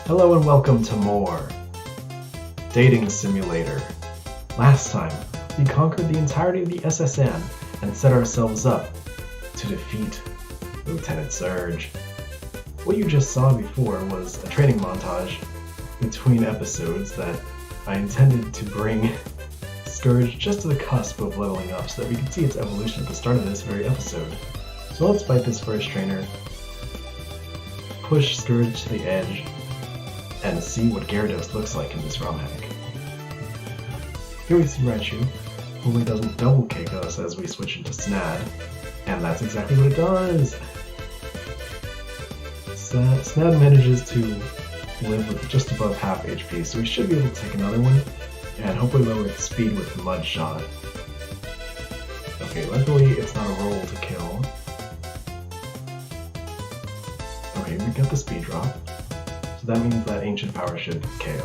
Hello and welcome to more Dating Simulator. Last time, we conquered the entirety of the SSN and set ourselves up to defeat Lieutenant Surge. What you just saw before was a training montage between episodes that I intended to bring Scourge just to the cusp of leveling up so that we could see its evolution at the start of this very episode. So let's fight this first trainer, push Scourge to the edge, and see what Gyarados looks like in this ROM hack. Here we see Raichu. Hopefully it doesn't double kick us as we switch into Snad, and that's exactly what it does! Snad manages to live with just above half HP, so we should be able to take another one, and hopefully lower its speed with Mud Shot. Okay, luckily it's not a roll to kill. Okay, we got the speed drop. So that means that Ancient Power should KO.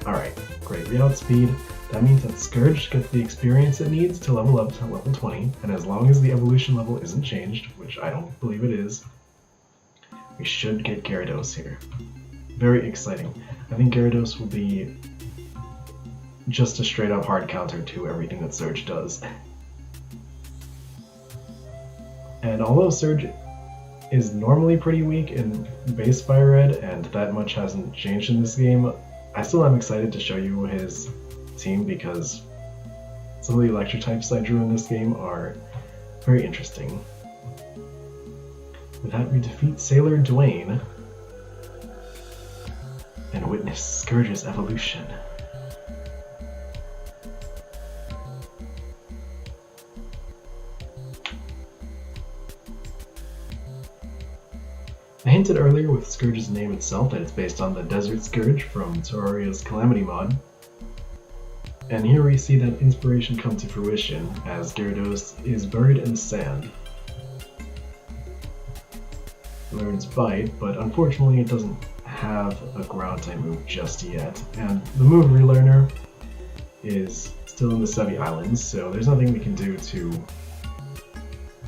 Alright, great. We outspeed. That means that Scourge gets the experience it needs to level up to level 20, and as long as the evolution level isn't changed, which I don't believe it is, we should get Gyarados here. Very exciting. I think Gyarados will be just a straight up hard counter to everything that Surge does. And although Surge is normally pretty weak in base FireRed, and that much hasn't changed in this game, I still am excited to show you his team because some of the electric types I drew in this game are very interesting. With that, we defeat Sailor Dwayne and witness Scourge's evolution. I hinted earlier with Scourge's name itself that it's based on the Desert Scourge from Terraria's Calamity mod. And here we see that inspiration come to fruition as Gyarados is buried in the sand. It learns Bite, but unfortunately it doesn't have a ground type move just yet. And the move Relearner is still in the Sevi Islands, so there's nothing we can do to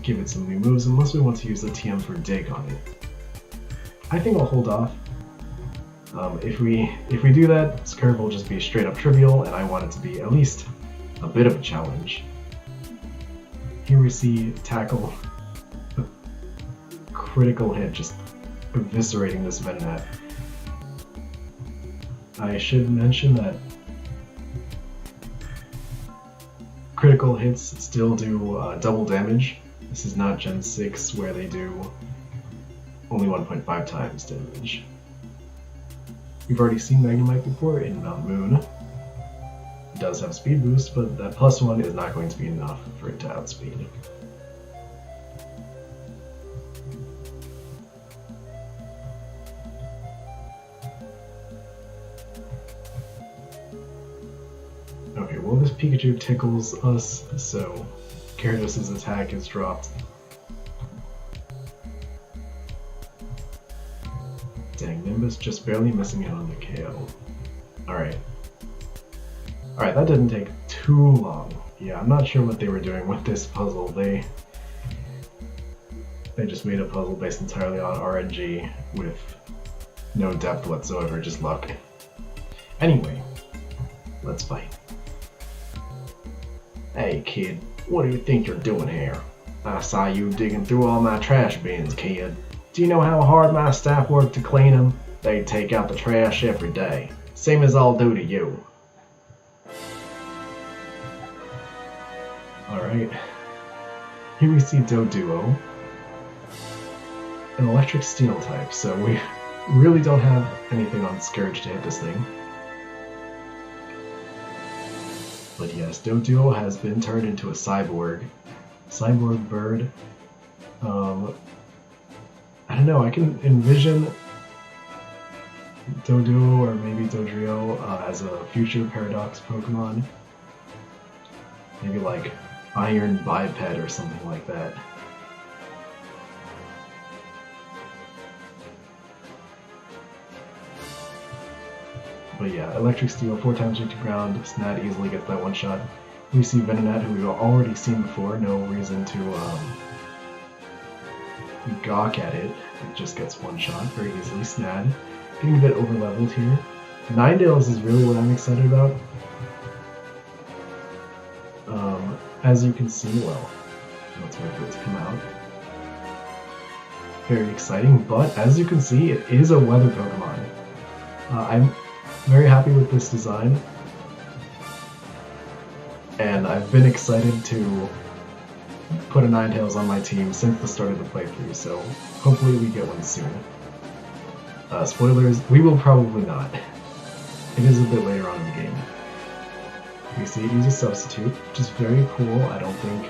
give it some new moves unless we want to use the TM for Dig on it. I think I'll hold off. If we do that, Scourge will just be straight up trivial, and I want it to be at least a bit of a challenge. Here we see Tackle, critical hit, just eviscerating this Venonat. I should mention that critical hits still do double damage. This is not Gen 6 where they do only 1.5 times damage. We've already seen Magnemite before in Mount Moon. It does have speed boost, but that +1 is not going to be enough for it to outspeed. Okay, well this Pikachu tickles us, so Gyarados' attack is dropped. Dang, Nimbus just barely missing out on the KO. Alright, that didn't take too long. Yeah, I'm not sure what they were doing with this puzzle. They just made a puzzle based entirely on RNG with no depth whatsoever, just luck. Anyway, let's fight. Hey kid, what do you think you're doing here? I saw you digging through all my trash bins, kid. Do you know how hard my staff work to clean them? They take out the trash every day. Same as I'll do to you. Alright. Here we see Doduo, an electric steel type, so we really don't have anything on Scourge to hit this thing. But yes, Doduo has been turned into a cyborg. Cyborg bird. I don't know, I can envision Doduo or maybe Dodrio as a future Paradox Pokemon. Maybe like Iron Biped or something like that. But yeah, Electric Steel, 4 times weak to ground, Snad easily gets that one shot. We see Venonat, who we've already seen before, no reason to gawk at it. It just gets one shot very easily. Snad getting a bit over-leveled here. Ninetales is really what I'm excited about. As you can see, well, let's wait for it to come out. Very exciting, but as you can see, it is a weather Pokemon. I'm very happy with this design, and I've been excited to put a Ninetales on my team since the start of the playthrough, so hopefully we get one soon. Spoilers, we will probably not. It is a bit later on in the game. You see it uses Substitute, which is very cool. I don't think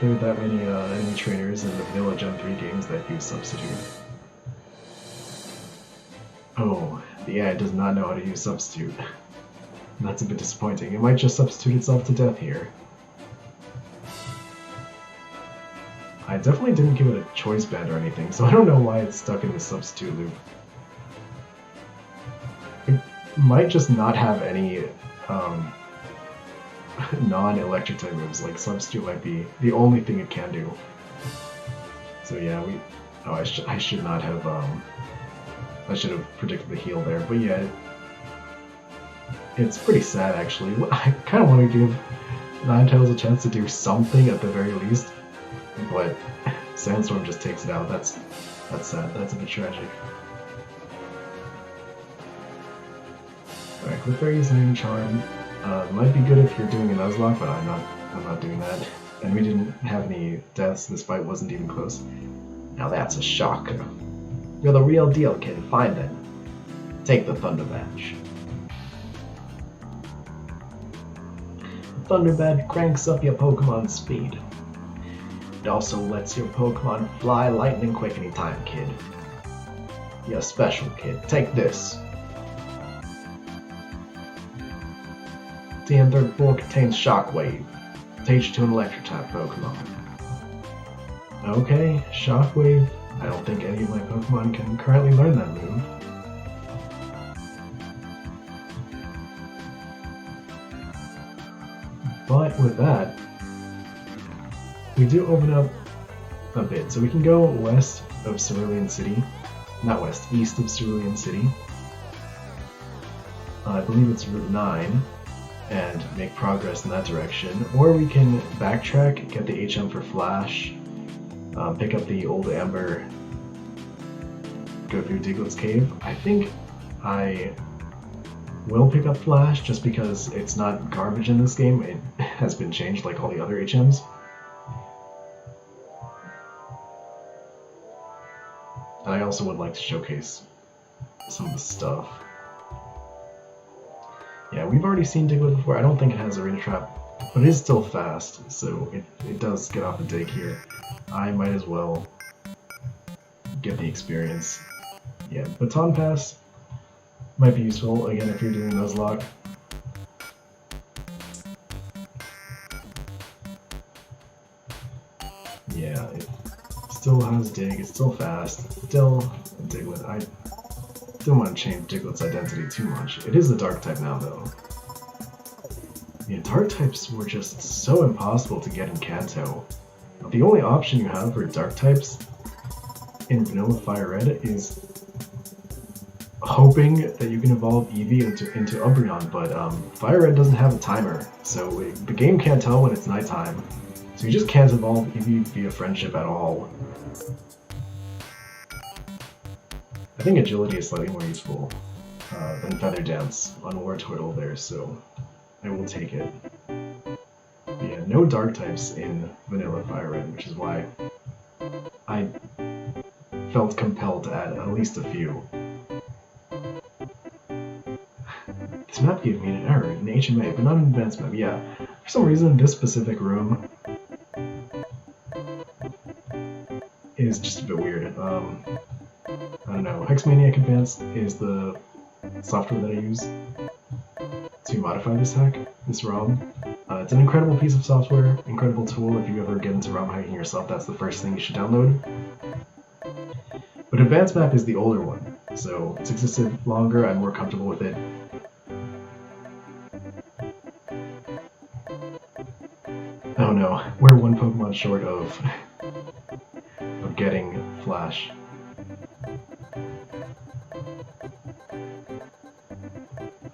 there are that many enemy trainers in the vanilla Gen 3 games that use Substitute. Oh, the AI does not know how to use Substitute. That's a bit disappointing. It might just substitute itself to death here. I definitely didn't give it a choice band or anything, so I don't know why it's stuck in the Substitute loop. It might just not have any non-electric type moves, like Substitute might be the only thing it can do. So yeah, I should not have, I should have predicted the heal there, but yeah, it's pretty sad actually. I kind of want to give Ninetales a chance to do something at the very least, but Sandstorm just takes it out. That's sad, that's a bit tragic. Alright, Cliff Fairy's Iron Charm. Might be good if you're doing a Nuzlocke, but I'm not doing that. And we didn't have any deaths, this fight wasn't even close. Now that's a shocker. You're the real deal, kid, find it. Take the Thunder Badge. Thunder Badge cranks up your Pokemon's speed. It also lets your Pokemon fly lightning quick anytime, kid. You're special, kid. Take this. TN third floor contains Shockwave. Teach to an electric type Pokemon. Okay, Shockwave. I don't think any of my Pokemon can currently learn that move. But with that, we do open up a bit. So we can go west of Cerulean City. Not west, east of Cerulean City. I believe it's Route 9. And make progress in that direction. Or we can backtrack, get the HM for Flash, pick up the old Amber, go through Diglett's Cave. I think I will pick up Flash just because it's not garbage in this game. It has been changed like all the other HMs. And I also would like to showcase some of the stuff. Yeah, we've already seen Diglett before. I don't think it has Arena Trap, but it is still fast, so it does get off a dig here. I might as well get the experience. Yeah, Baton Pass might be useful, again, if you're doing Nuzlocke. Yeah, it still has Dig, it's still fast, still a Diglett. I don't want to change Diglett's identity too much. It is a Dark type now, though. Yeah, Dark types were just so impossible to get in Kanto. The only option you have for Dark types in Vanilla FireRed is hoping that you can evolve Eevee into Umbreon, but FireRed doesn't have a timer, so the game can't tell when it's nighttime. So you just can't evolve Eevee via friendship at all. I think Agility is slightly more useful than Feather Dance on Wartortle there, so I will take it. But yeah, no Dark types in Vanilla FireRed, which is why I felt compelled to add at least a few. This map gave me an error in HMA, but not an advanced map. Yeah, for some reason this specific room is just a bit weird. I don't know, Hexmaniac Advanced is the software that I use to modify this hack, this ROM. It's an incredible piece of software, incredible tool. If you ever get into ROM hacking yourself, that's the first thing you should download. But Advanced Map is the older one, so it's existed longer, I'm more comfortable with it. Oh no, we're one Pokemon short of getting Flash.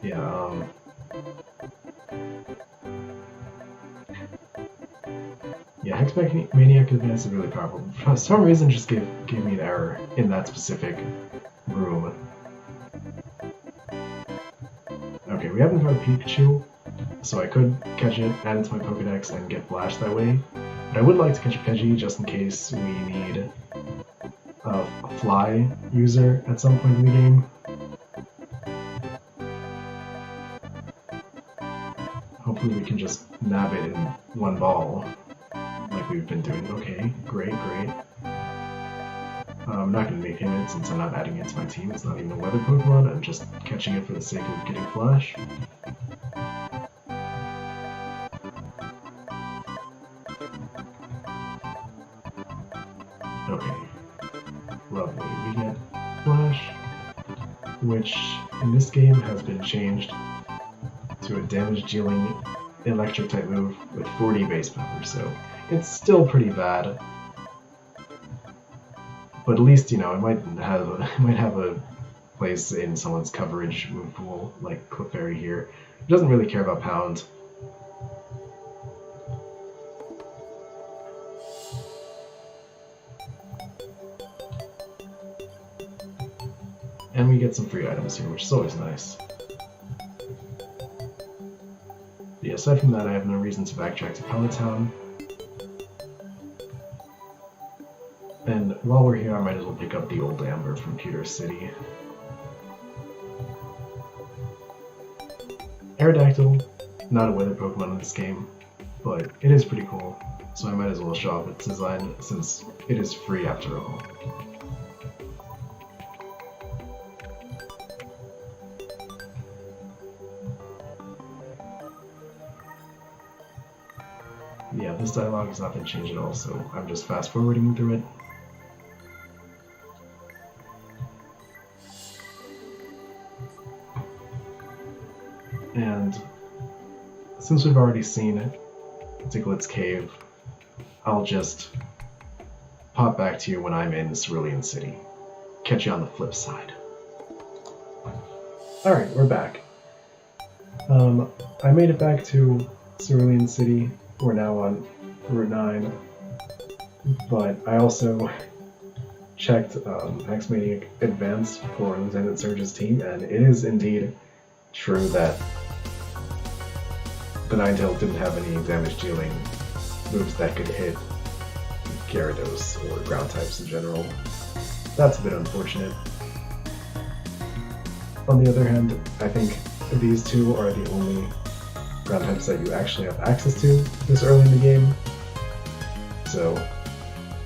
Yeah, yeah, Hex Maniac Advance is really powerful. For some reason, just gave me an error in that specific room. Okay, we haven't got a Pikachu, so I could catch it, add it to my Pokedex, and get Flash that way. But I would like to catch a Pidgey just in case we need a fly user at some point in the game. Hopefully we can just nab it in one ball, like we've been doing. Okay, great, great. I'm not going to make it since I'm not adding it to my team. It's not even a weather Pokemon. I'm just catching it for the sake of getting Flash. Okay, lovely. We get Flash, which in this game has been changed to a damage-dealing electric-type move with 40 base power, so it's still pretty bad. But at least, you know, it might have a place in someone's coverage move pool, like Clefairy here. It doesn't really care about Pound. And we get some free items here, which is always nice. But yeah, aside from that, I have no reason to backtrack to Palatown. And while we're here, I might as well pick up the old Amber from Pewter City. Aerodactyl, not a weather Pokemon in this game, but it is pretty cool, so I might as well show off its design since it is free after all. Yeah, this dialogue has not been changed at all, so I'm just fast forwarding through it. And since we've already seen Diglett's Cave, I'll just pop back to you when I'm in Cerulean City. Catch you on the flip side. Alright, we're back. I made it back to Cerulean City. We're now on Route 9, but I also checked Hex Maniac Advance for Lieutenant Surge's team, and it is indeed true that the Ninetales didn't have any damage-dealing moves that could hit Gyarados or ground types in general. That's a bit unfortunate. On the other hand, I think these two are the only ground types that you actually have access to this early in the game. So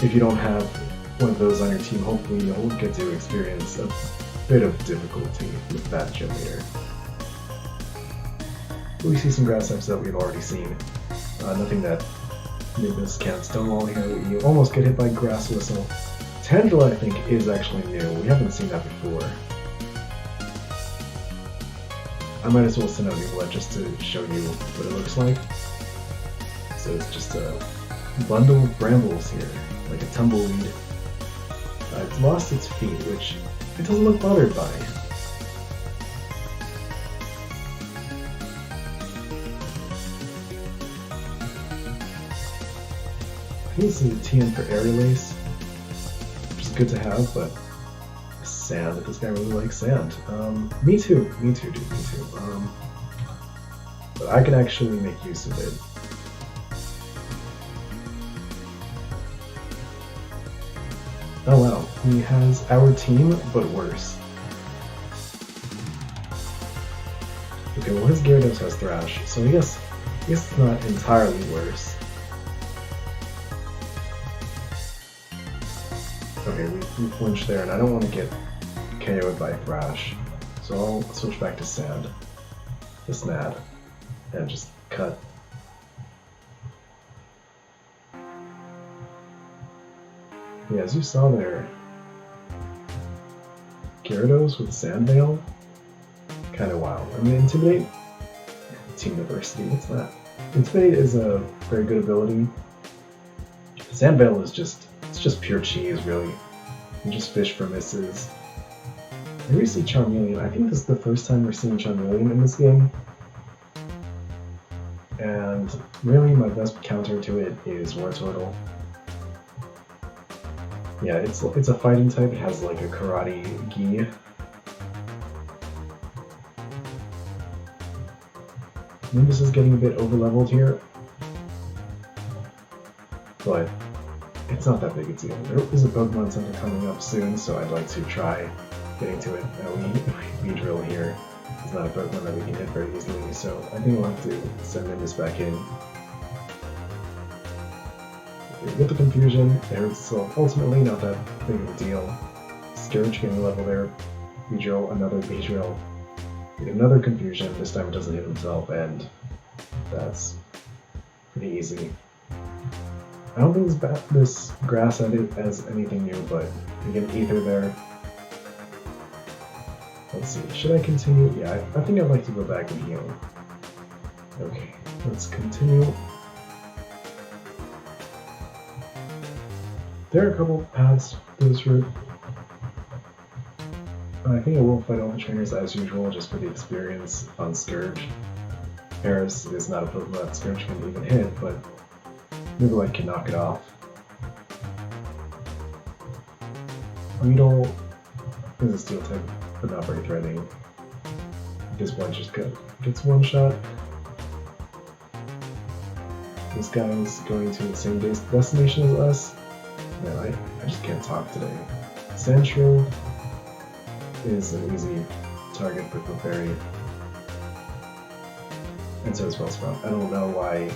if you don't have one of those on your team, hopefully you'll get to experience a bit of difficulty with that gym leader. We see some grass types that we've already seen. Nothing that Nimbus can't stonewall here. You almost get hit by Grass Whistle. Tangela, I think, is actually new. We haven't seen that before. I might as well send out Nubla just to show you what it looks like. So it's just a bundle of brambles here, like a tumbleweed. It's lost its feet, which it doesn't look bothered by. I think this is a TN for Aerialace, which is good to have, but sand, this guy really likes sand. Me too, dude, me too. But I can actually make use of it. Oh wow, he has our team, but worse. Okay, well his Gyarados has Thrash, so I guess it's not entirely worse. Okay, we flinched there, and I don't want to get KO'd by Thrash, so I'll switch back to Sand, to Snad, and just cut. Yeah, as you saw there, Gyarados with Sand Veil, kind of wild. I mean, Intimidate, Team Diversity, what's that? Intimidate is a very good ability. Sand Veil is just, it's just pure cheese, really. You just fish for misses. Here we see Charmeleon. I think this is the first time we're seeing Charmeleon in this game. And really my best counter to it is Wartortle. Yeah, it's a fighting type, it has like a karate gi. Nimbus is getting a bit over-leveled here, but it's not that big a deal. There is a Pokemon Center coming up soon, so I'd like to try getting to it. Weedrill here is not a Pokemon that we can hit very easily, so I think we'll have to send Nimbus back in. With the confusion, so ultimately not that big of a deal. Scourge getting a level there, Weedrill, another Weedrill. Another confusion, this time it doesn't hit himself, and that's pretty easy. I don't think this grass has anything new, but we get Ether there. Let's see, should I continue? Yeah, I think I'd like to go back and heal. Okay, let's continue. There are a couple paths to this route. I think I will fight all the trainers as usual, just for the experience on Scourge. Paris is not a Pokemon that Scourge can even hit, but Nuvolite can knock it off. Weedle is a steel type, but not very threatening. This one just gets one shot. This guy is going to the same destination as us. Man, I just can't talk today. Sandshrew is an easy target for Clefairy. And so is Bellsprout. I don't know why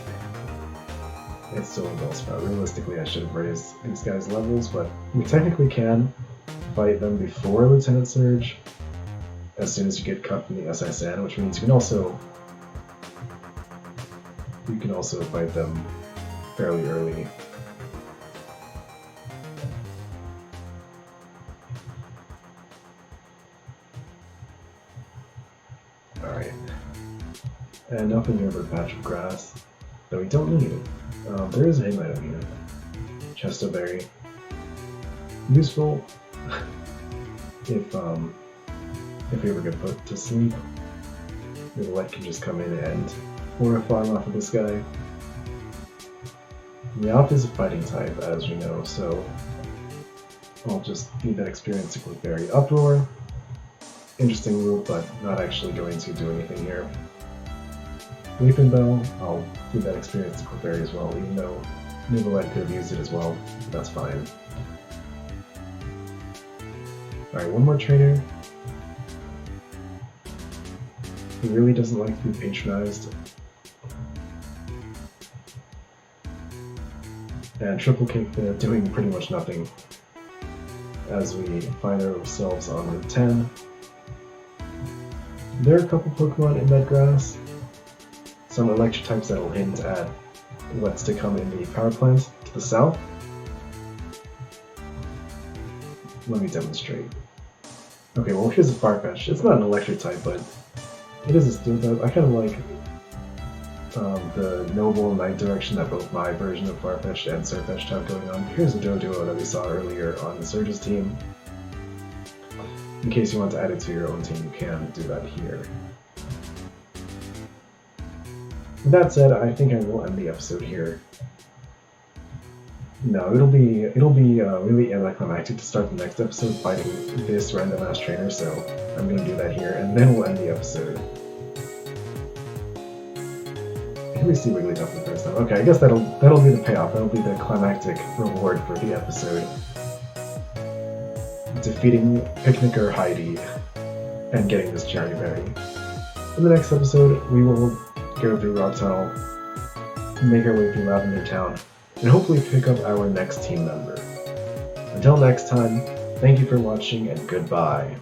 it's still a Bellsprout. Realistically, I should have raised these guys' levels, but we technically can fight them before Lieutenant Surge as soon as you get cut from the SSN, which means you can also fight them fairly early. Alright. And nothing here but a patch of grass that we don't need. There is a hang item here. Chestoberry. Useful if we ever get put to sleep. The light can just come in and pour a farm off of this guy. Meowth is a fighting type, as we know, so I'll just feed that experience to Clefairy. Uproar. Interesting move, but not actually going to do anything here. Leaping Bell, I'll feed that experience to Clefairy as well, even though Nuvolite could have used it as well. That's fine. Alright, one more trainer. He really doesn't like to be patronized. And Triple Kick doing pretty much nothing as we find ourselves on Route 10. There are a couple Pokemon in that grass. Some electric types that'll hint at what's to come in the power plant to the south. Let me demonstrate. Okay, well here's a Farfetch'd. It's not an electric type, but it is a steel type. I kind of like the Noble Night direction that both my version of Farfetch'd and Sirfetch'd have going on. Here's a Doduo that we saw earlier on the Surge's team. In case you want to add it to your own team, you can do that here. With that said, I think I will end the episode here. No, it'll be really anticlimactic to start the next episode fighting this random ass trainer, so I'm gonna do that here, and then we'll end the episode. Here we see Wigglytuff the first time. Okay, I guess that'll be the payoff. That'll be the climactic reward for the episode. Defeating Picnicker Heidi and getting this cherry berry. In the next episode, we will go through Rock Tunnel, make our way through Lavender Town, and hopefully pick up our next team member. Until next time, thank you for watching and goodbye.